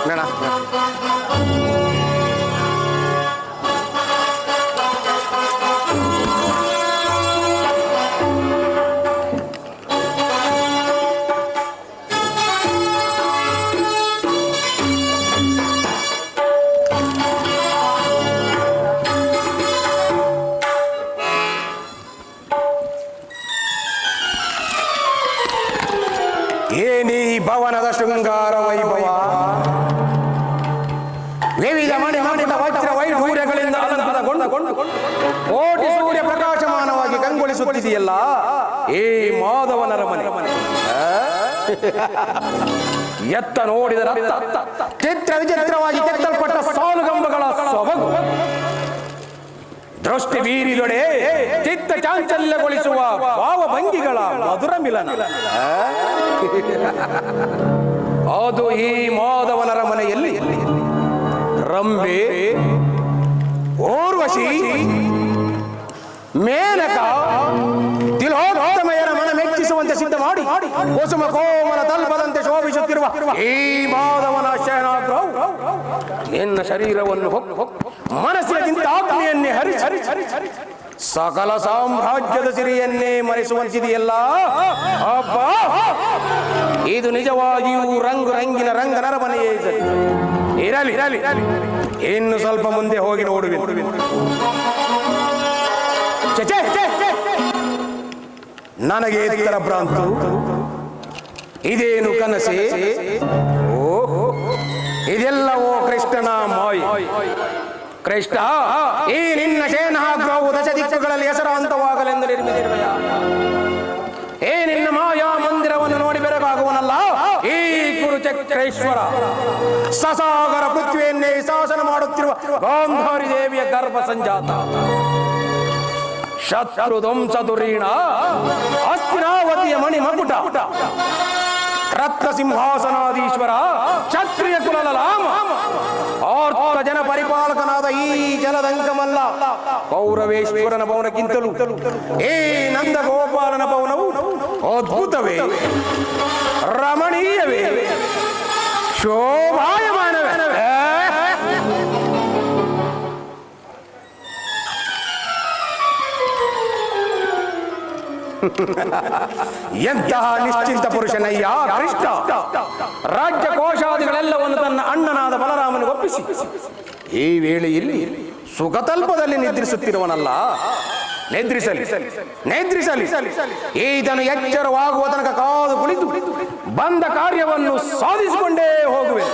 ಬೇಡ. ಏನಿ ಭವನದ ಶೃಂಗಾರ ವೈಭವ, ವಿವಿಧ ಮಣಿಮಣಿದ ವಜ್ರ ವೈಢೂರ್ಯಗಳಿಂದ ಅಲಂಕೃತಗೊಂಡು ಕೋಟಿ ಸೂರ್ಯ ಪ್ರಕಾಶಮಾನವಾಗಿ ಕಂಗೊಳಿಸುತ್ತಿದೆಯಲ್ಲ ಈ ಮಾಧವನರ ಮನೆ. ಎತ್ತ ನೋಡಿದ ಚಿತ್ರ ವಿಚಿತ್ರವಾಗಿ ಕೆತ್ತಲ್ಪಟ್ಟ ಸಾಲುಗಂಬಗಳ ಸೊಬಗು, ದೃಷ್ಟಿ ಬೀರಿದೊಡೆ ಚಿತ್ತ ಚಾಂಚಲ್ಯಗೊಳಿಸುವ ಭಾವಭಂಗಿಗಳ ಮಧುರ ಮಿಲನ. ಅದು ಈ ಮಾಧವನರ ಮನೆಯಲ್ಲಿ ರಂಬೆ, ಊರ್ವಶಿ, ಮೇನಕ, ತಿಲೋತ್ತಮೆಯರ ಮನ ಮೆಚ್ಚಿಸುವಂತೆ ಸಿದ್ಧ ಮಾಡಿ ಕುಸುಮ ಕೋಮಲ ತಲ್ಪದಂತೆ ಶೋಭಿಸುತ್ತಿರುವ ಈ ಮಾಧವನ ಶಯನಾಗ್ರಹವು ನಿನ್ನ ಶರೀರವನ್ನು ಮನಸ್ಸಿನಿಂದ ಅಗ್ನಿಯನ್ನೇ ಹರಿಸಿ ಸಕಲ ಸಾಮ್ರಾಜ್ಯದ ಸಿರಿಯನ್ನೇ ಮರೆಸುವಂತಿದೆಯಲ್ಲ. ಅಬ್ಬ, ಇದು ನಿಜವಾಗಿಯೂ ರಂಗು ರಂಗಿನ ರಂಗನರ ಮನೆಯೇ. ಇರಲಿ ಇರಲಿ, ಇನ್ನು ಸ್ವಲ್ಪ ಮುಂದೆ ಹೋಗಿ ನೋಡುವೆ. ನನಗೆ ಎತ್ತರ ಭ್ರಾಂತು, ಇದೇನು ಕನಸೆ? ಓಹೋ, ಇದೆಲ್ಲವೋ ಕೃಷ್ಣನ ಮಾಯ. ಕೃಷ್ಣ, ಈ ನಿನ್ನ ಶಯನಾಗ್ರಹವು ದಶ ದಿಕ್ಕುಗಳಲ್ಲಿ ಹೆಸರಾಂತವಾಗಲೆಂದು ನಿರ್ಮಿಸಿರುವೆಯ? ಏ ನಿನ್ನ ಮಾಯಾ ಮಂದಿರವನ್ನು ನೋಡಿ ಬೆರಗಾಗುವನಲ್ಲ ಈ ಕುರುಚಕ್ರೇಶ್ವರ. ಸಸಾಗರ ಪೃಥ್ವಿಯನ್ನೇ ಶಾಸನ ಮಾಡುತ್ತಿರುವ ಗಾಂಧಾರಿ ದೇವಿಯ ಗರ್ಭ ಸಂಜಾತ, ಶತ್ರು ಧ್ವಂಸ ದುರೀಣ ಹಸ್ತಿನಾವತಿಯ ಮಣಿ ಮಕುಟ, ರತ್ನ ಸಿಂಹಾಸನಾಧೀಶ್ವರ ಕ್ಷತ್ರಿಯ ಕುಲಲಾಮ, ಆರ್ತ ಜನ ಪರಿಪಾಲಕನಾದ ಈ ಜಲದಂಕಮಲ್ಲ ಕೌರವೇಶ್ವರನ ಭವನಕ್ಕಿಂತಲೂ ಈ ನಂದ ಗೋಪಾಲನ ಭವನವು ಅದ್ಭುತವೇ, ರಮಣೀಯವೇ, ಶೋಭಾಯಮಾನವೇ. ಎಂತಹ ನಿಶ್ಚಿಂತ ಪುರುಷನಯ್ಯ ಕೃಷ್ಣ. ರಾಜ್ಯ ಕೋಶಾದಿಗಳೆಲ್ಲವನ್ನು ತನ್ನ ಅಣ್ಣನಾದ ಬಲರಾಮನಿಗೆ ಒಪ್ಪಿಸಿ ಈ ವೇಳೆಯಲ್ಲಿ ಸುಖತಲ್ಪದಲ್ಲಿ ನಿದ್ರಿಸುತ್ತಿರುವನಲ್ಲ. ನಿದ್ರಿಸಲಿ ನಿದ್ರಿಸಲಿ, ಈತನು ಎಚ್ಚರವಾಗುವ ತನಕ ಕಾದು ಕುಳಿತು ಬಂದ ಕಾರ್ಯವನ್ನು ಸಾಧಿಸಿಕೊಂಡೇ ಹೋಗುವೆ.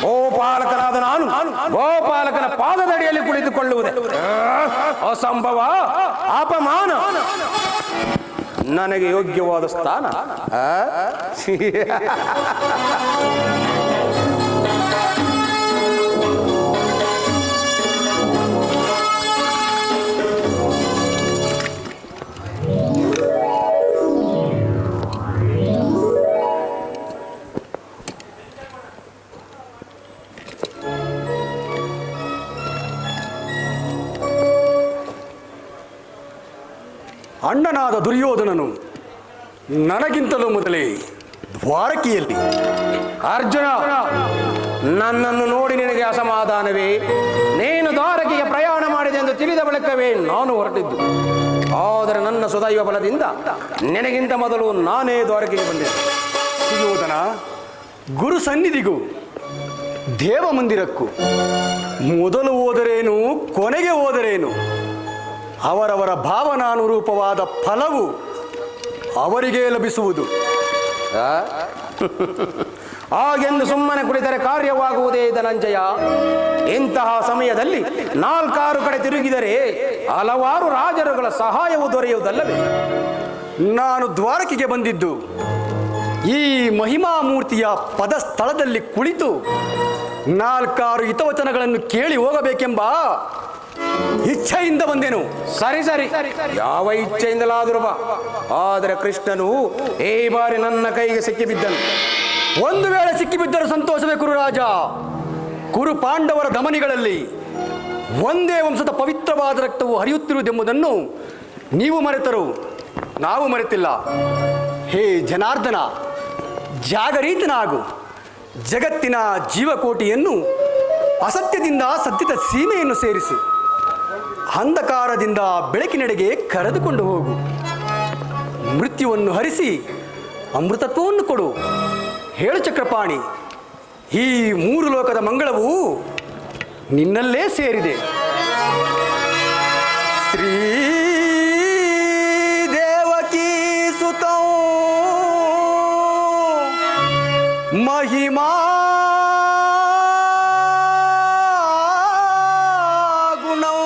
ಗೋಪಾಲಕನಾದ ನಾನು ಗೋಪಾಲಕನ ಪಾದದಡಿಯಲ್ಲಿ ಕುಳಿತುಕೊಳ್ಳುವುದೇ ಅಸಂಭವ, ಅಪಮಾನ. ನನಗೆ ಯೋಗ್ಯವಾದ ಸ್ಥಾನ ಅಣ್ಣನಾದ ದುರ್ಯೋಧನನು ನನಗಿಂತಲೂ ಮೊದಲೇ ದ್ವಾರಕೆಯಲ್ಲಿ. ಅರ್ಜುನ, ನನ್ನನ್ನು ನೋಡಿ ನಿನಗೆ ಅಸಮಾಧಾನವೇ? ನೀನು ದ್ವಾರಕೆಗೆ ಪ್ರಯಾಣ ಮಾಡಿದೆ ಎಂದು ತಿಳಿದ ಬಳಿಕವೇ ನಾನು ಹೊರಟಿದ್ದು. ಆದರೆ ನನ್ನ ಸುದೈವ ಬಲದಿಂದ ನಿನಗಿಂತ ಮೊದಲು ನಾನೇ ದ್ವಾರಕೆಗೆ ಬಂದೆ. ಸುಯೋಧನ, ಗುರು ಸನ್ನಿಧಿಗೂ ದೇವ ಮಂದಿರಕ್ಕೂ ಮೊದಲು ಹೋದರೇನು ಕೊನೆಗೆ ಹೋದರೇನು, ಅವರವರ ಭಾವನಾನುರೂಪವಾದ ಫಲವು ಅವರಿಗೆ ಲಭಿಸುವುದು. ಹಾಗೆಂದು ಸುಮ್ಮನೆ ಕುಳಿತರೆ ಕಾರ್ಯವಾಗುವುದೇ ಧನಂಜಯ. ಇಂತಹ ಸಮಯದಲ್ಲಿ ನಾಲ್ಕಾರು ಕಡೆ ತಿರುಗಿದರೆ ಹಲವಾರು ರಾಜರುಗಳ ಸಹಾಯವು ದೊರೆಯುವುದಲ್ಲವೇ? ನಾನು ದ್ವಾರಕೆಗೆ ಬಂದಿದ್ದು ಈ ಮಹಿಮಾಮೂರ್ತಿಯ ಪದಸ್ಥಳದಲ್ಲಿ ಕುಳಿತು ನಾಲ್ಕಾರು ಹಿತವಚನಗಳನ್ನು ಕೇಳಿ ಹೋಗಬೇಕೆಂಬ ಇಚ್ಛೆಯಿಂದ ಬಂದೆನು. ಸರಿ ಸರಿ, ಯಾವ ಇಚ್ಛೆಯಿಂದಲಾದರೂ ಬಾ. ಆದರೆ ಕೃಷ್ಣನು ಈ ಬಾರಿ ನನ್ನ ಕೈಗೆ ಸಿಕ್ಕಿಬಿದ್ದನು. ಒಂದು ವೇಳೆ ಸಿಕ್ಕಿಬಿದ್ದರೂ ಸಂತೋಷವೇ ಗುರುರಾಜ. ಕುರು ಪಾಂಡವರ ಧಮನಿಗಳಲ್ಲಿ ಒಂದೇ ವಂಶದ ಪವಿತ್ರವಾದ ರಕ್ತವು ಹರಿಯುತ್ತಿರುವುದೆಂಬುದನ್ನು ನೀವು ಮರೆತರು, ನಾವು ಮರೆತಿಲ್ಲ. ಹೇ ಜನಾರ್ದನ, ಜಾಗರೀತನಾಗು. ಜಗತ್ತಿನ ಜೀವಕೋಟಿಯನ್ನು ಅಸತ್ಯದಿಂದ ಸತ್ಯದ ಸೀಮೆಯನ್ನು ಸೇರಿಸು. ಅಂಧಕಾರದಿಂದ ಬೆಳಕಿನೆಡೆಗೆ ಕರೆದುಕೊಂಡು ಹೋಗು. ಮೃತ್ಯುವನ್ನು ಹರಿಸಿ ಅಮೃತತ್ವವನ್ನು ಕೊಡು. ಹೇಳು ಚಕ್ರಪಾಣಿ, ಈ ಮೂರು ಲೋಕದ ಮಂಗಳವು ನಿನ್ನಲ್ಲೇ ಸೇರಿದೆ. ಶ್ರೀ ದೇವಕೀ ಸುತೌ ಮಹಿಮಾ ಗುಣೌ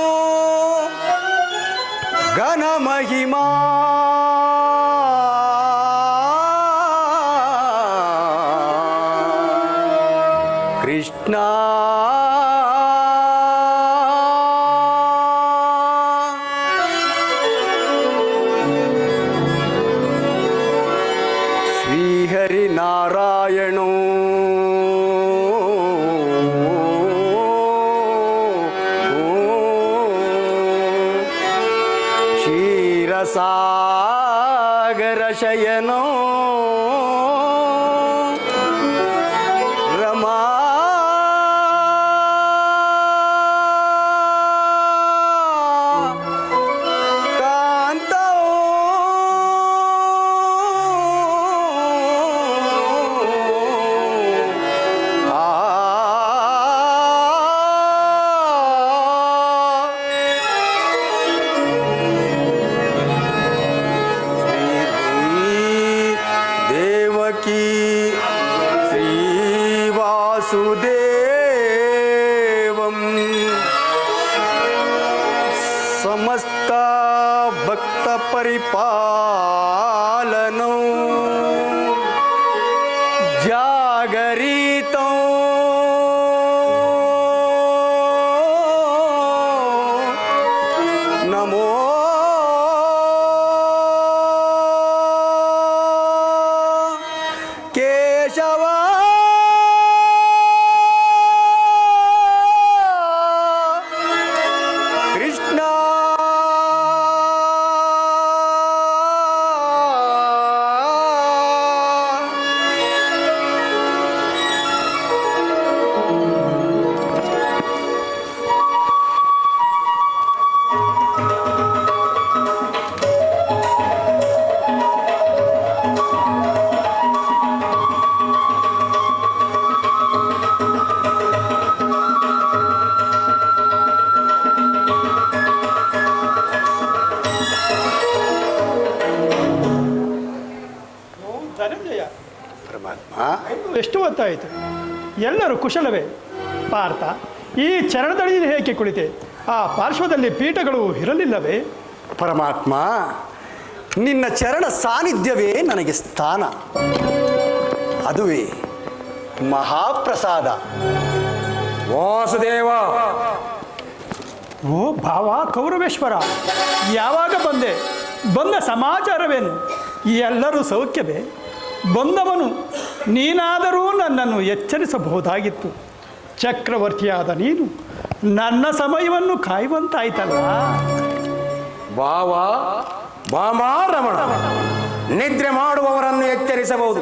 ಘನ ಮಹಿಮಾ ಕೃಷ್ಣ ಶ್ರೀಹರಿನಾರಾಯಣೋ ಕ್ಷೀರಸಾಗರ ಶಯನೋ ರಮಾ ಕಾಂತೋ ದೇವಕಿ ಶ್ರೀವಾಸುದೇವಂ ಸಮಸ್ತ ಭಕ್ತ ಪರಿಪಾಲನೋ ಜಾಗರಿತೋ ನಮೋ ಕೇಶವ ಕೃಷ್ಣ ಧನಂಜಯ, ಪರಮಾತ್ಮ. ಎಷ್ಟು ಹೊತ್ತಾಯಿತು? ಎಲ್ಲರೂ ಕುಶಲವೇ? ಪಾರ್ಥ, ಈ ಚರಣದಡಿಯಲ್ಲಿ ಹೇಗೆ ಕುಳಿತೆ? ಆ ಪಾರ್ಶ್ವದಲ್ಲಿ ಪೀಠಗಳು ಇರಲಿಲ್ಲವೇ? ಪರಮಾತ್ಮ, ನಿನ್ನ ಚರಣ ಸಾನ್ನಿಧ್ಯವೇ ನನಗೆ ಸ್ಥಾನ. ಅದುವೇ ಮಹಾಪ್ರಸಾದ. ವಾಸುದೇವ, ಓ ಭಾವ ಕೌರವೇಶ್ವರ, ಯಾವಾಗ ಬಂದೆ? ಬಂದ ಸಮಾಚಾರವೇನು? ಎಲ್ಲರೂ ಸೌಖ್ಯವೇ? ಬಂದವನು ನೀನಾದರೂ ನನ್ನನ್ನು ಎಚ್ಚರಿಸಬಹುದಾಗಿತ್ತು. ಚಕ್ರವರ್ತಿಯಾದ ನೀನು ನನ್ನ ಸಮಯವನ್ನು ಕಾಯುವಂತಾಯ್ತಲ್ಲ. ಭಾವ ಭಾಮಾರಮಣ, ನಿದ್ರೆ ಮಾಡುವವರನ್ನು ಎಚ್ಚರಿಸಬಹುದು,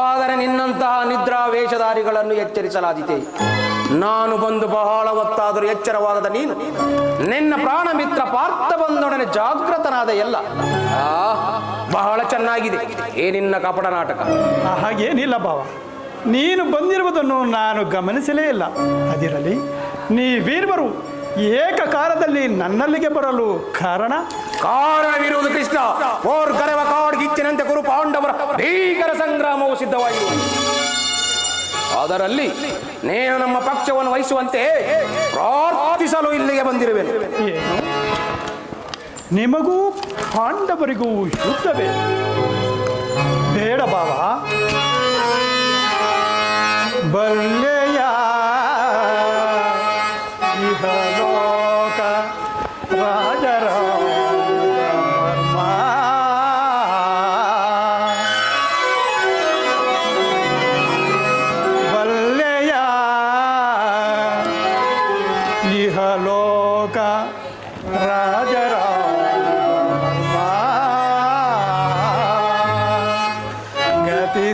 ಆದರೆ ನಿನ್ನಂತಹ ನಿದ್ರಾವೇಷಧಾರಿಗಳನ್ನು ಎಚ್ಚರಿಸಲಾದೀತೆ. ನಾನು ಬಂದು ಬಹಳ ಹೊತ್ತಾದರೂ ಎಚ್ಚರವಾಗದ ನೀನು ನಿನ್ನ ಪ್ರಾಣ ಮಿತ್ರ ಪಾರ್ಥ ಬಂದೊಡನೆ ಜಾಗೃತನಾದ ಎಲ್ಲ. ಬಹಳ ಚೆನ್ನಾಗಿದೆ ಏ ನಿನ್ನ ಕಪಟ ನಾಟಕ. ಹಾಗೇನಿಲ್ಲ ಭಾವ, ನೀನು ಬಂದಿರುವುದನ್ನು ನಾನು ಗಮನಿಸಲೇ ಇಲ್ಲ. ಅದಿರಲಿ, ನೀವೀರ್ವರು ಏಕಕಾಲದಲ್ಲಿ ನನ್ನಲ್ಲಿಗೆ ಬರಲು ಕಾರಣವಿರುವುದು ಕೃಷ್ಣ. ಓರ್ ಕರೆವ ಕಾಡ್ಗಿಚ್ಚಿನಂತೆ ಕುರು ಪಾಂಡವರ ಭೀಕರ ಸಂಗ್ರಾಮವು ಸಿದ್ಧವಾಗಿದೆ. ಅದರಲ್ಲಿ ನೀನು ನಮ್ಮ ಪಕ್ಷವನ್ನು ವಹಿಸುವಂತೆ ಪ್ರಾರ್ಥಿಸಲು ಇಲ್ಲಿಗೆ ಬಂದಿರುವೆನು. ಏನು? ನಿಮಗೂ ಪಾಂಡವರಿಗೂ ಯುದ್ಧವೇ? ಬೇಡ ಭಾವ, ಬಲ್ಲೆಯ ಇಹಲೋಕ ರಾಜರ ಬಲ್ಲೆಯ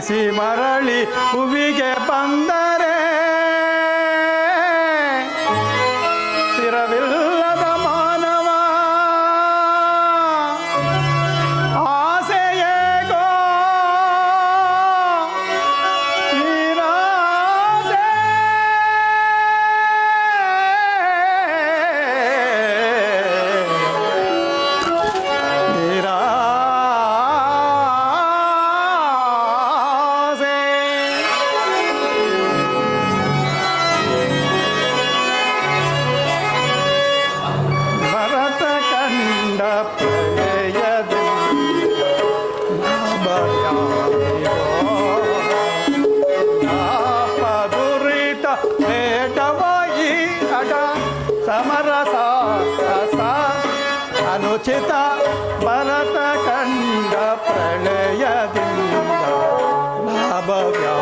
ತ್ಯಜಿಸಿ ಮರಳಿ ಹೂವಿಗೆ ಬಂದರೆ ಸ್ಥಿರವಿಲ್ಲದ ಮಾನವ ಆಸೆಯೇಗೋ ನಿರಾಸೆ. ಭರತ ಕಂಡ ದುರಿತ ಬೇಡವಾಯಿ ಅಡ ಸಮರಸ ಅನುಚಿತ ಭರತ ಕಂಡ ಪ್ರಳಯದಿಂದ ಲಾಭವ್ಯಾ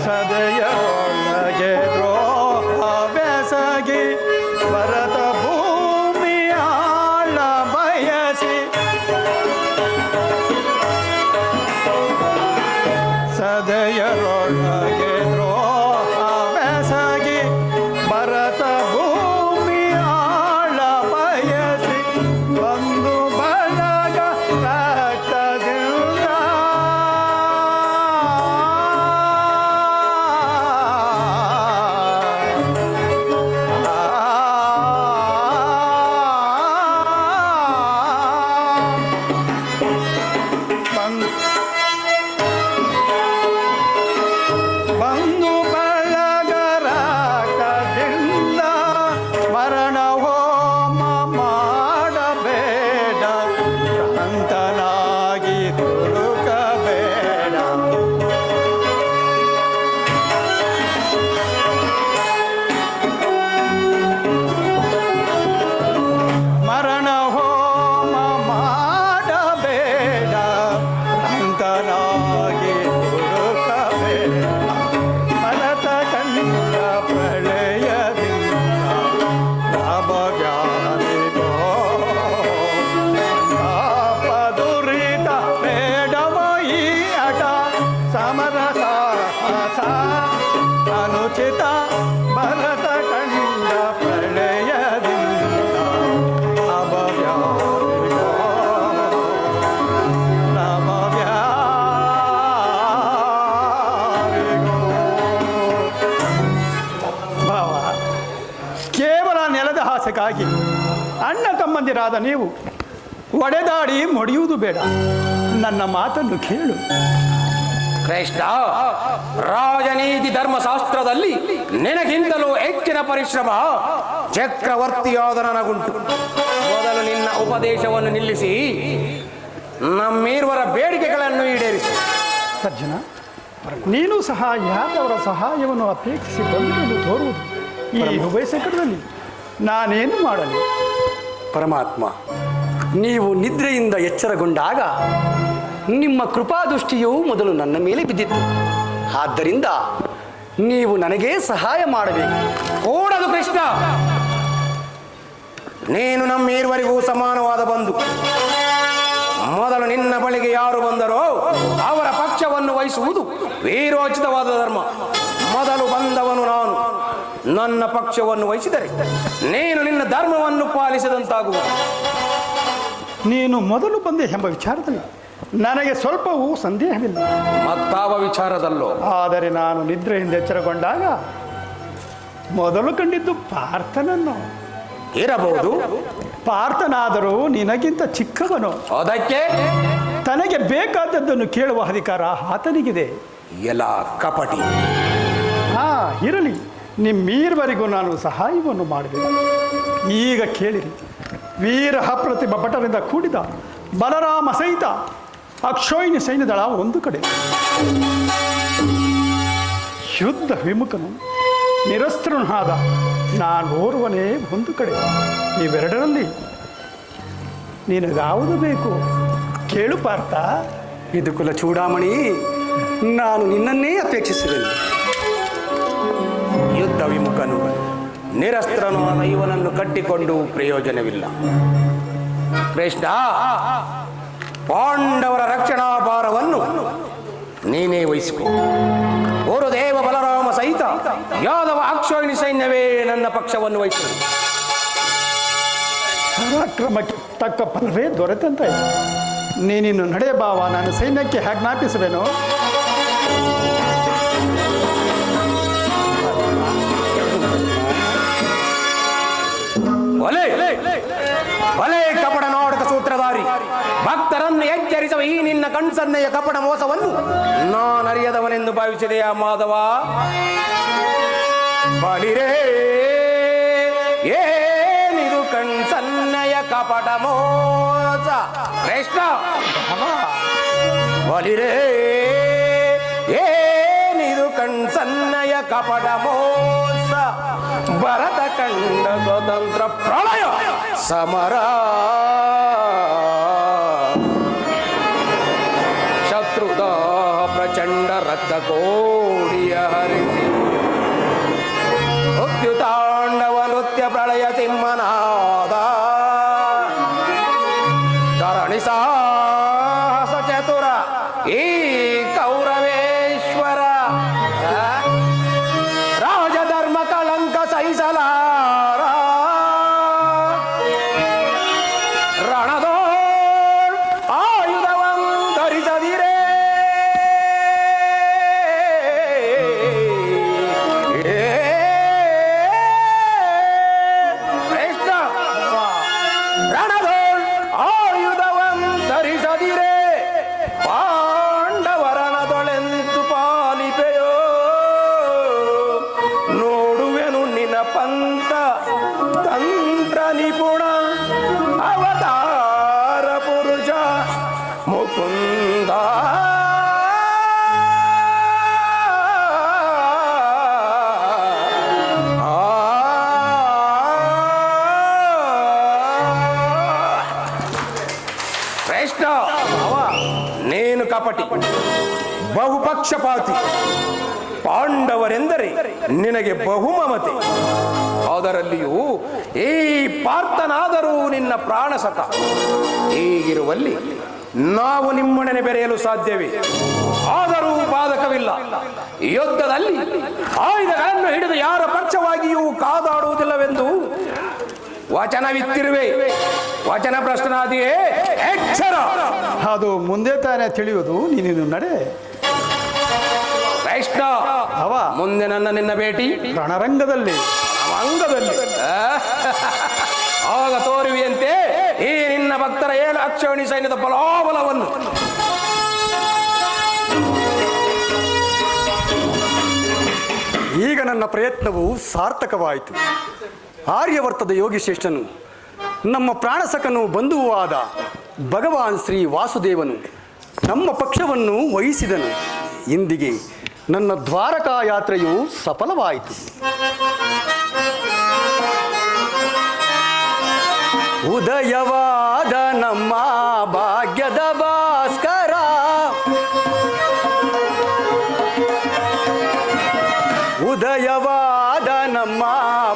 ಸದೆಯೊಳಗೆ ದ್ರೋಹ ಬೆಸಗಿ ಭರತ ಭೂಮಿ ಆಳ ಬಯಸಿ ಸದೆಯರೊಳಗೆ ದ್ರೋಹ ಬೆಸಗಿ ಭರತ ಭೂಮಿ ಆಳ ಬಯಸಿ ಒಂದು ಬಳಗ ರಕ್ತದಿಂದ ಬಂದು ಬಳಗರ ಕದಿಂದ ಮರಣ ಹೋಮ ಮಾಡಬೇಡ ಭ್ರಾಂತನಾಗಿ ತುಳುಕಬೇಡ ಮರಣ ಹೋಮ ಮಾಡಬೇಡ ಭ್ರಾಂತನಾಗಿ ತುಳುಕಬೇಡ ಭರತ ಕಂಡ ಪ್ರಳಯದಿಂದ ಲಾಭವ್ಯಾಧಿಗೋ ದುರಿತ ಬೇಡವಯಿ ಅಟ ಸಮರಸ ಅನುಚಿತ ಭರತ ಕಂಡ ಪ್ರಳಯದಿಂದ ಲಾಭವ್ಯಾಧಿಗೋ ಭಾವ, ಕೇವಲ ನೆಲದ ಹಾಸಕ್ಕಾಗಿ ಅಣ್ಣ ತಮ್ಮಂದಿರಾದ ನೀವು ಒಡೆದಾಡಿ ಮೊಡೆಯುವುದು ಬೇಡ. ನನ್ನ ಮಾತನ್ನು ಕೇಳು. ಕೃಷ್ಣ, ರಾಜನೀತಿ ಧರ್ಮಶಾಸ್ತ್ರದಲ್ಲಿ ನಿನಗಿಂತಲೂ ಹೆಚ್ಚಿನ ಪರಿಶ್ರಮ ಚಕ್ರವರ್ತಿಯಾದ ನನಗುಂಟು. ಮೊದಲು ನಿನ್ನ ಉಪದೇಶವನ್ನು ನಿಲ್ಲಿಸಿ ನಮ್ಮೀರ್ವರ ಬೇಡಿಕೆಗಳನ್ನು ಈಡೇರಿಸಿ. ಅರ್ಜುನ, ನೀನು ಸಹ ಯಾದವರ ಸಹಾಯವನ್ನು ಅಪೇಕ್ಷಿಸಿ ಬಂದು ತೋರುವುದು ಈ ಉಭಯ ಸಂಕಟದಲ್ಲಿ ನಾನೇನು ಮಾಡಲಿ? ಪರಮಾತ್ಮ, ನೀವು ನಿದ್ರೆಯಿಂದ ಎಚ್ಚರಗೊಂಡಾಗ ನಿಮ್ಮ ಕೃಪಾದೃಷ್ಟಿಯು ಮೊದಲು ನನ್ನ ಮೇಲೆ ಬಿದ್ದಿತ್ತು. ಆದ್ದರಿಂದ ನೀವು ನನಗೇ ಸಹಾಯ ಮಾಡಬೇಕು. ಕೂಡದು ಕೃಷ್ಣ, ನೀನು ನಮ್ಮೀರ್ವರಿಗೂ ಸಮಾನವಾದ ಬಂಧು. ಮೊದಲು ನಿನ್ನ ಬಳಿಗೆ ಯಾರು ಬಂದರೋ ಅವರ ಪಕ್ಷವನ್ನು ವಹಿಸುವುದು ವೀರೋಚಿತವಾದ ಧರ್ಮ. ಮೊದಲು ಬಂದವನು ನಾನು. ನನ್ನ ಪಕ್ಷವನ್ನು ವಹಿಸಿದರೆ ನೀನು ನಿನ್ನ ಧರ್ಮವನ್ನು ಪಾಲಿಸಿದಂತಾಗುವುದು. ನೀನು ಮೊದಲು ಬಂದೆ ಎಂಬ ವಿಚಾರದಲ್ಲಿ ನನಗೆ ಸ್ವಲ್ಪವೂ ಸಂದೇಹವಿಲ್ಲ. ಮತ್ತಾವ ವಿಚಾರದಲ್ಲೋ? ಆದರೆ ನಾನು ನಿದ್ರೆಯಿಂದ ಎಚ್ಚರಗೊಂಡಾಗ ಮೊದಲು ಕಂಡಿದ್ದು ಪಾರ್ಥನನ್ನು. ಇರಬಹುದು. ಪಾರ್ಥನಾದರೂ ನಿನಗಿಂತ ಚಿಕ್ಕವನು. ಅದಕ್ಕೆ ತನಗೆ ಬೇಕಾದದ್ದನ್ನು ಕೇಳುವ ಅಧಿಕಾರ ಆತನಿಗಿದೆ. ಎಲ್ಲ ಕಪಟಿ. ಇರಲಿ, ನಿಮ್ಮೀರ್ವರೆಗೂ ನಾನು ಸಹಾಯವನ್ನು ಮಾಡಬೇಕು. ಈಗ ಕೇಳಿರಿ. ವೀರ ಅಪ್ರತಿಮ ಭಟರಿಂದ ಕೂಡಿದ ಬಲರಾಮ ಸಹಿತ ಅಕ್ಷೋಹಿಣಿ ಸೈನ್ಯದಳ ಒಂದು ಕಡೆ, ಶುದ್ಧ ವಿಮುಖನು ನಿರಸ್ತ್ರನಾದ ನಾನೋರ್ವನೇ ಒಂದು ಕಡೆ. ಇವೆರಡರಲ್ಲಿ ನಿನಗಾವುದು ಬೇಕು? ಕೇಳು ಪಾರ್ಥ. ಇದು ಕುಲ ಚೂಡಾಮಣಿ, ನಾನು ನಿನ್ನನ್ನೇ ಅಪೇಕ್ಷಿಸಿರುವೆ. ಯುದ್ಧ ವಿಮುಖನು ನಿರಸ್ತ್ರನು ಆದ ಇವನನ್ನು ಕಟ್ಟಿಕೊಂಡು ಪ್ರಯೋಜನವಿಲ್ಲ. ಕೃಷ್ಣ, ಪಾಂಡವರ ರಕ್ಷಣಾ ಭಾರವನ್ನು ನೀನೇ ವಹಿಸಿಕೊ. ಗುರುದೇವ ಬಲರಾಮ ಸಹಿತ ಯಾದವ ಅಕ್ಷೋಹಿಣಿ ಸೈನ್ಯವೇ ನನ್ನ ಪಕ್ಷವನ್ನು ವಹಿಸಿದೆ. ಪರಾಕ್ರಮಕ್ಕೆ ತಕ್ಕ ಫಲವೇ ದೊರೆತಂತಾಯಿತು. ನೀನಿನ್ನು ನಡೆ ಬಾವ, ನಾನು ಸೈನ್ಯಕ್ಕೆ ಆಜ್ಞಾಪಿಸುವೆನು. ಒಲೆ ಒಲೆ ಕಪಟ ನಾಟಕ ಸೂತ್ರಧಾರಿ, ಭಕ್ತರನ್ನು ಎಚ್ಚರಿಸುವ ಈ ನಿನ್ನ ಕಣ್ಸನ್ನೆಯ ಕಪಟ ಮೋಸವನ್ನು ನಾನರಿಯದವನೆಂದು ಭಾವಿಸಿದೆಯಾ ಮಾಧವ? ಬಲಿರೇ, ಏನಿದು ಕಣ್ಸನ್ನೆಯ ಕಪಟ ಮೋಸ? ಕೃಷ್ಣ, ಬಲಿರೇ, ಏನಿದು ಕಣ್ಸನ್ನೆಯ ಕಪಟ ಮೋಸ? ಭರತ ಕಂಡ ಸ್ವತಂತ್ರ ಪ್ರಳಯ ಸಮರ, ಶತ್ರುದಾಹ ಪ್ರಚಂಡ ರಕ್ತ ಕೋಡಿಯ ಹರಿಸಿ, ಉದ್ಯುತಾಂಡವ ನೃತ್ಯ ಪ್ರಳಯ ಸಿಂಹನಾದ, ಧರಣಿ ಸಾಹಸ ಚತುರ ಈ ಕೌರವೇಶ್ವರ, ರಾಜಧರ್ಮ ಕಳಂಕ ಸಹಿಸಲಾರ, ರಣದೋಳ್ ಆಯುಧವಂ ಧರಿಸದಿರೇ, ಕೃಷ್ಣ, ರಣದೋಳ್ ಆಯುಧವಂ ಧರಿಸದಿರೇ, ಪಾಂಡವರಣದೊಳೆಂತು ಪಾಲಿಪೆಯೋ, ನೋಡುವೆನು ನಿನ್ನ ಪಂಥ ತಂತ್ರ ನಿಪುಣ, ಅವತಾರ ಪುರುಷ ಮುಕುಂದ. ಕೃಷ್ಣ, ನೀನು ಕಪಟಿ, ಬಹುಪಕ್ಷಪಾತಿ. ಪಾಂಡವರೆಂದರೆ ನಿನಗೆ ಬಹುಮಮತೆ. ಅದರಲ್ಲಿಯೂ ಈ ಪಾರ್ಥನಾದರೂ ನಿನ್ನ ಪ್ರಾಣಸಖ. ಹೀಗಿರುವಲ್ಲಿ ನಾವು ನಿಮ್ಮೊಡನೆ ಬೆರೆಯಲು ಸಾಧ್ಯವೇ? ಆದರೂ ಬಾಧಕವಿಲ್ಲ. ಯುದ್ಧದಲ್ಲಿ ಆಯುಧಗಳನ್ನು ಹಿಡಿದು ಯಾರ ಪಕ್ಷವಾಗಿಯೂ ಕಾದಾಡುವುದಿಲ್ಲವೆಂದು ವಚನವಿತ್ತಿರುವೆ. ವಚನ ಪ್ರಶ್ನಾದಿಯೇ ಎಚ್ಚರ. ಅದು ಮುಂದೆ ತಾನೇ ತಿಳಿಯುವುದು. ನೀನಿನ್ನು ನಡೆ. ಕೃಷ್ಣ, ಅವ ಮುಂದೆ ನಿನ್ನ ಭೇಟಿ ರಣರಂಗದಲ್ಲಿ, ಅಂಗದಲ್ಲಿ ಆಗ ತೋರುವಿಯಂತೆ ಈ ನಿನ್ನ ಭಕ್ತರ 7 ಅಕ್ಷೋಹಿಣಿ ಸೈನ್ಯದ ಬಲಾಬಲವನ್ನು. ಈಗ ನನ್ನ ಪ್ರಯತ್ನವು ಸಾರ್ಥಕವಾಯಿತು. ಆರ್ಯವರ್ತದ ಯೋಗಿಶ್ರೇಷ್ಠನು, ನಮ್ಮ ಪ್ರಾಣಸಖನು ಬಂಧುವೂ ಆದ ಭಗವಾನ್ ಶ್ರೀ ವಾಸುದೇವನು ನಮ್ಮ ಪಕ್ಷವನ್ನು ವಹಿಸಿದನು. ಇಂದಿಗೆ ನನ್ನ ದ್ವಾರಕಾ ಯಾತ್ರೆಯು ಸಫಲವಾಯಿತು. ಉದಯವಾದ ನಮ್ಮ ಭಾಗ್ಯದ ಭಾಸ್ಕರ, ಉದಯವಾದ ನಮ್ಮ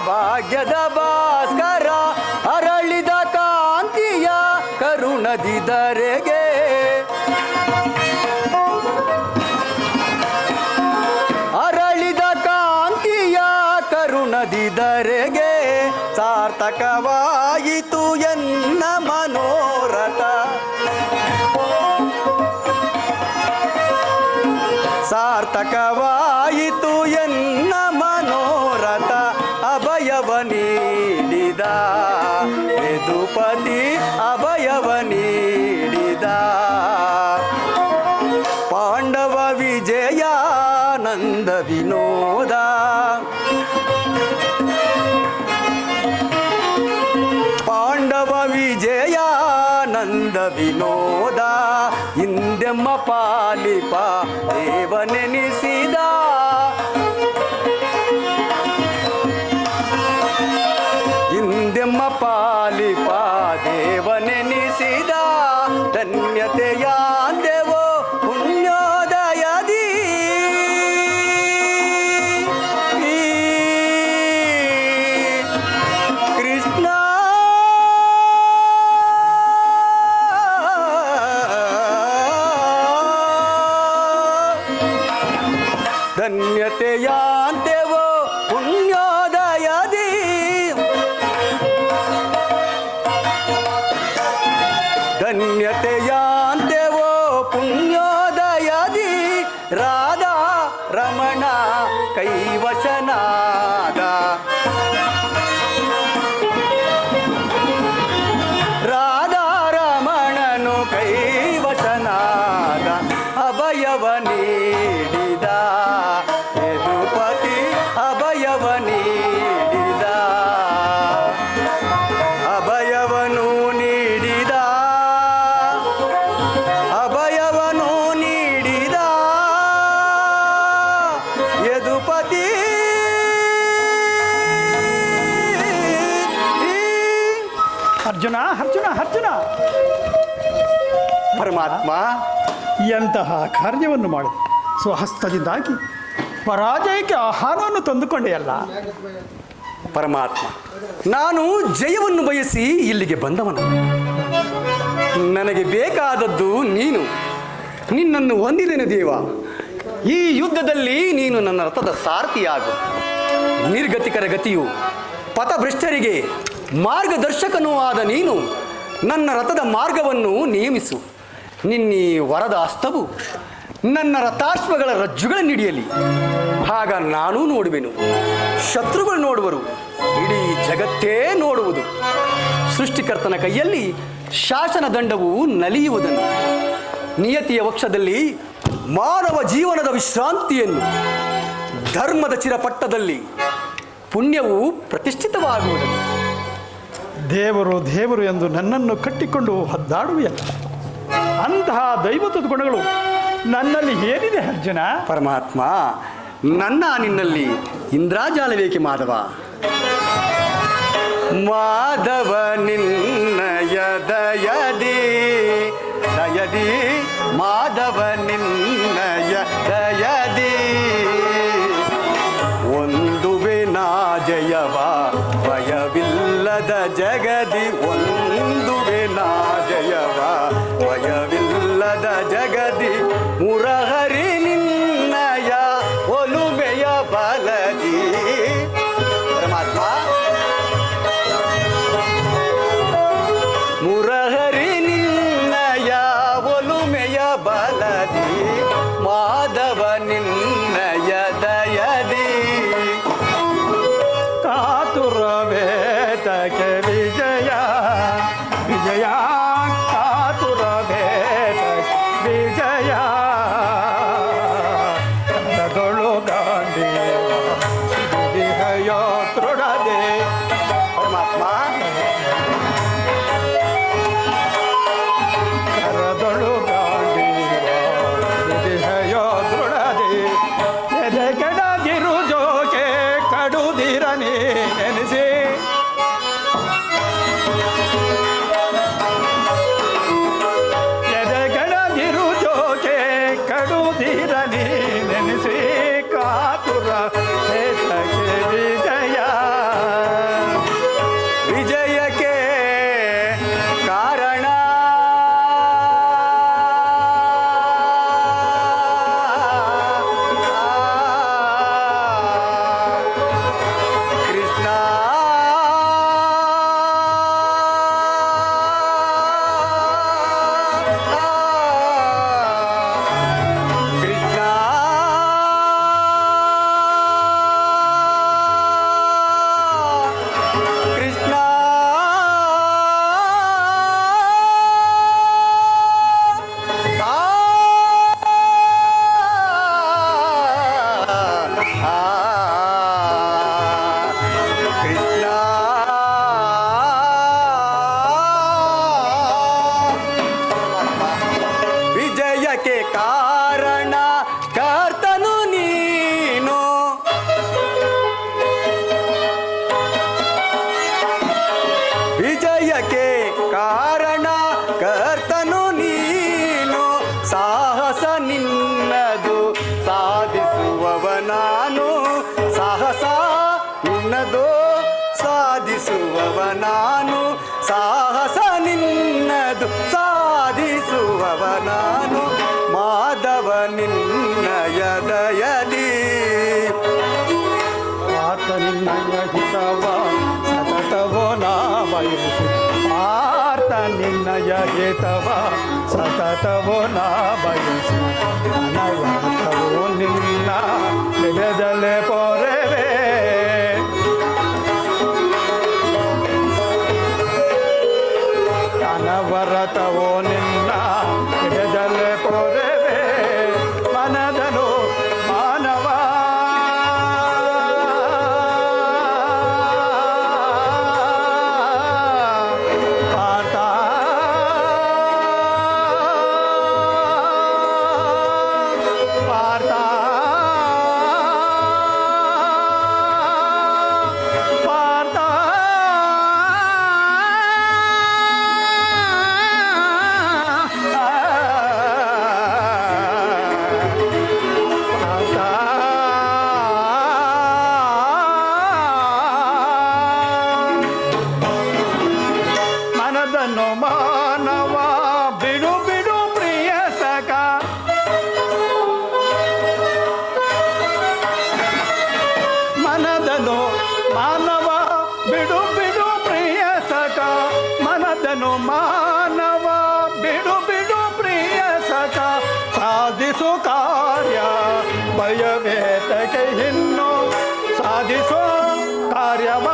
ಭಾಗ್ಯದ ಭಾಸ್ಕರ, ಅರಳಿದ ಕಾಂತಿಯ ಕರುಣದಿದರೆಗೆ, ಅರಳಿದ ಕಾಂತಿಯ ಕರುಣದಿದರೆಗೆ, ಸಾರ್ಥಕವಾಯಿತು ಎನ್ನ ಮನೋರಥ, ಸಾರ್ಥಕವಾಯಿತು ಎನ್ನ ಮನೋರಥ. ಅಭಯವ ನೀಡಿದ ಯದುಪತಿ, ಅಭಯವ ನೀಡಿದ ಪಾಂಡವ ವಿಜಯಾನಂದ ವಿನೋದ, ಪಾಂಡವ ವಿಜಯಾನಂದ ವಿನೋದ. ಹಿಂದೆಮ್ಮ ಪಾಲಿಪ ದೇವನೆನಿಸಿದ, ಹಿಂದೆಮ್ಮ ಪಾಲಿಪ ದೇವನೆನಿಸಿದ, ಧನ್ಯತೆಯಾಂದೆವೋ ಪುಣ್ಯೋದಯದಿ ಕೃಷ್ಣ ಧನ್ಯತೆಯಾಂದೆವೋ ಪುಣ್ಯೋದಯದಿ ಧನ್ಯತೆಯಾಂದೆವೋ ಪುಣ್ಯೋದಯದಿ ರಾಧಾ ರಮಣ ಕೈವಶನಾದ ರಾಧಾ ರಮಣನು ಕೈವಶನಾದ ಅಭಯವ ನೀಡಿದ ಯದುಪತಿ ಅಭಯವ ನೀಡಿದ ಅಭಯವನು ನೀಡಿದ ಅಭಯವನು ನೀಡಿದ ಯದುಪತಿ ಅರ್ಜುನ ಅರ್ಜುನ ಅರ್ಜುನ, ಪರಮಾತ್ಮ ಎಂತಹ ಕಾರ್ಯವನ್ನು ಮಾಡಿದೆ. ಸ್ವಹಸ್ತದಿಂದಾಗಿ ಪರಾಜಯಕ್ಕೆ ಆಹಾರವನ್ನು ತಂದುಕೊಂಡೆಯಲ್ಲ. ಪರಮಾತ್ಮ, ನಾನು ಜಯವನ್ನು ಬಯಸಿ ಇಲ್ಲಿಗೆ ಬಂದವನು. ನನಗೆ ಬೇಕಾದದ್ದು ನೀನು. ನಿನ್ನನ್ನು ಹೊಂದಿದ್ದೇನೆ ದೇವ. ಈ ಯುದ್ಧದಲ್ಲಿ ನೀನು ನನ್ನ ರಥದ ಸಾರಥಿಯಾಗು. ನಿರ್ಗತಿಕರ ಗತಿಯು ಪಥಭ್ರಷ್ಟರಿಗೆ ಮಾರ್ಗದರ್ಶಕನೂ ಆದ ನೀನು ನನ್ನ ರಥದ ಮಾರ್ಗವನ್ನು ನಿಯಮಿಸು. ನಿನ್ನೀ ವರದ ಹಸ್ತವು ನನ್ನ ರಥಾಶ್ವಗಳ ರಜ್ಜುಗಳನ್ನಿಡಿಯಲಿ. ಆಗ ನಾನೂ ನೋಡುವೆನು, ಶತ್ರುಗಳು ನೋಡುವರು, ಇಡೀ ಜಗತ್ತೇ ನೋಡುವುದು. ಸೃಷ್ಟಿಕರ್ತನ ಕೈಯಲ್ಲಿ ಶಾಸನ ದಂಡವು ನಲಿಯುವುದನ್ನು, ನಿಯತಿಯ ವಕ್ಷದಲ್ಲಿ ಮಾನವ ಜೀವನದ ವಿಶ್ರಾಂತಿಯನ್ನು, ಧರ್ಮದ ಚಿರಪಟ್ಟದಲ್ಲಿ ಪುಣ್ಯವು ಪ್ರತಿಷ್ಠಿತವಾಗುವುದನ್ನು. ದೇವರು ದೇವರು ಎಂದು ನನ್ನನ್ನು ಕಟ್ಟಿಕೊಂಡು ಹದ್ದಾಡುವೆಯಲ್ಲ. ಅಂತಹ ದೈವತ್ವದ ಗುಣಗಳು ನನ್ನಲ್ಲಿ ಏನಿದೆ ಅರ್ಜುನ? ಪರಮಾತ್ಮ, ನನ್ನ ನಿನ್ನಲ್ಲಿ ಇಂದ್ರಾಜಾಲವೇಕೆ ಮಾಧವ? ಮಾಧವ ನಿನ್ನಯ ದಯದಿ ದಯದಿ ಮಾಧವ ನಿನ್ನಯ ದಯದಿ ಒಂದುವೆ ನಾ ಜಯವ ಭಯವಿಲ್ಲದ ಜಗದಿ ಒಂದುವೆ ನಾ ಜಯವ ಭಯವಿಲ್ಲದ ಜಗದಿ ಮುರಹರಿ ನಿನ್ನಯ ಒಲುಮೆಯ ಬಲದಿ. ಪರಮಾತ್ಮ, ಮುರಹರಿ ನಿನ್ನಯ ಒಲುಮೆಯ ಬಲದಿ ಮಾಧವ ನಿನ್ನಯ ದಯದಿ ಕಾತುರವೇತಕ್ಕೆ ವಿಜಯ ವಿಜಯ ಕಾತುರವೇತಕ್ಕೆ ವಿಜಯ ಕರದೊಳು ಗಾಂಧಿ ದೇಹಯೋ ತೃಢದೆ. ಪರಮಾತ್ಮ, ಕರದೊಳು ಗಾಂಧಿ ದೇಹಯೋ ತೃಢದೆ ಎದೆ ಕೆಡಗಿರು ಜೋಕೆ ಕಡುದಿರನಿ ನೆನೆಸಿ. ಎದೆ ಕೆಡಗಿರು ಜೋಕೆ ಕಡುದಿರನಿ ನೆನೆಸಿ ಕಾತುರ ಹೇತಕ್ಕೆ ವಿಜಯ. ವಿಜಯಕ್ಕೆ ಕಾರಣ ಕೃಷ್ಣ. ಕೃಷ್ಣ ಕೃಷ್ಣ ಕೃಷ್ಣ. ವಿಜಯಕ್ಕೆ ಕಾರಣ ಕರ್ತನು ನೀನು. ವಿಜಯಕ್ಕೆ ಕಾರಣ ಕರ್ತನು ನಾನು ಸಾಹಸ ನಿನ್ನದು ಸಾಧಿಸುವವ ನಾನು ಮಾಧವ ನಿನ್ನಯದಯದಿ ಪಾರ್ಥ ನಿನ್ನಯ ಹಿತವ ಸತತವೋ ನಾ ಬಯಸಿ ಪಾರ್ಥ ನಿನ್ನಯ ಹಿತವ ಸತತವೋ ನಾ ಬಯಸಿ ಅನವರತವೋ ನಿನ್ನ ಹೃದಯದಲ್ಲೇ ಪೊರೆವೆ ಅನವರತವೋ ನಿನ್ನ ಹೃದಯದಲ್ಲೇ ಪೊರೆವೆ ಮನದನು ಮಾನವ ಪಾರ್ಥ ಪಾರ್ಥ ಪಾರ್ಥ ಮನದನ್ನು ಮಾನವ ಬಿಡು ಬಿಡು ಪ್ರಿಯ ಸಖ ಮನದನು ಮಾನವ ಬಿಡು ಬಿಡು ಪ್ರಿಯ ಸಖ ಮನದನು ಮಾನವ ಬಿಡು ಬಿಡು ಪ್ರಿಯ ಸಖ ಸಾಧಿಸು ಕಾರ್ಯ ಭಯವೇತಕ್ಕೆ ಇನ್ನು ಸಾಧಿಸೋ ಕಾರ್ಯವ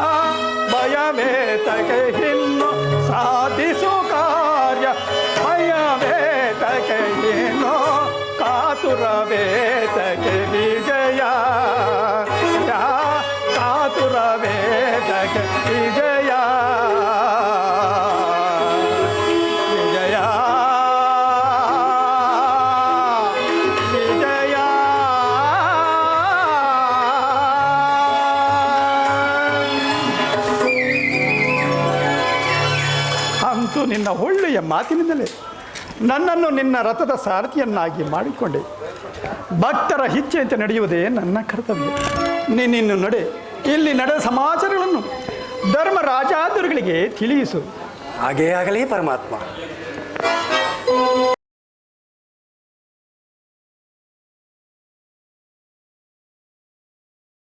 ಭಯವೇತಕ್ಕೆ ಇನ್ನು ಸಾಧಿಸು ಕಾರ್ಯ ಭಯವೇತಕ್ಕೆ ಇನ್ನು ಕಾತುರವೇತಕ್ಕೆ ವಿಜಯ ಕಾತುರವೇತಕ್ಕೆ ವಿಜಯ ವಿಜಯ ವಿಜಯ ಅಂತೂ ನಿನ್ನ ಒಳ್ಳೆಯ ಮಾತಿನಿಂದಲೇ ನನ್ನನ್ನು ನಿನ್ನ ರಥದ ಸಾರಥಿಯನ್ನಾಗಿ ಮಾಡಿಕೊಂಡೆ ಭಕ್ತರ ಇಚ್ಛೆಯಂತೆ ನಡೆಯುವುದೇ ನನ್ನ ಕರ್ತವ್ಯ ನೀನಿನ್ನು ನಡೆ ಇಲ್ಲಿ ನಡೆದ ಸಮಾಚಾರಗಳನ್ನು ಧರ್ಮರಾಜಾದಿಗಳಿಗೆ ತಿಳಿಸು ಹಾಗೇ ಆಗಲಿ ಪರಮಾತ್ಮ.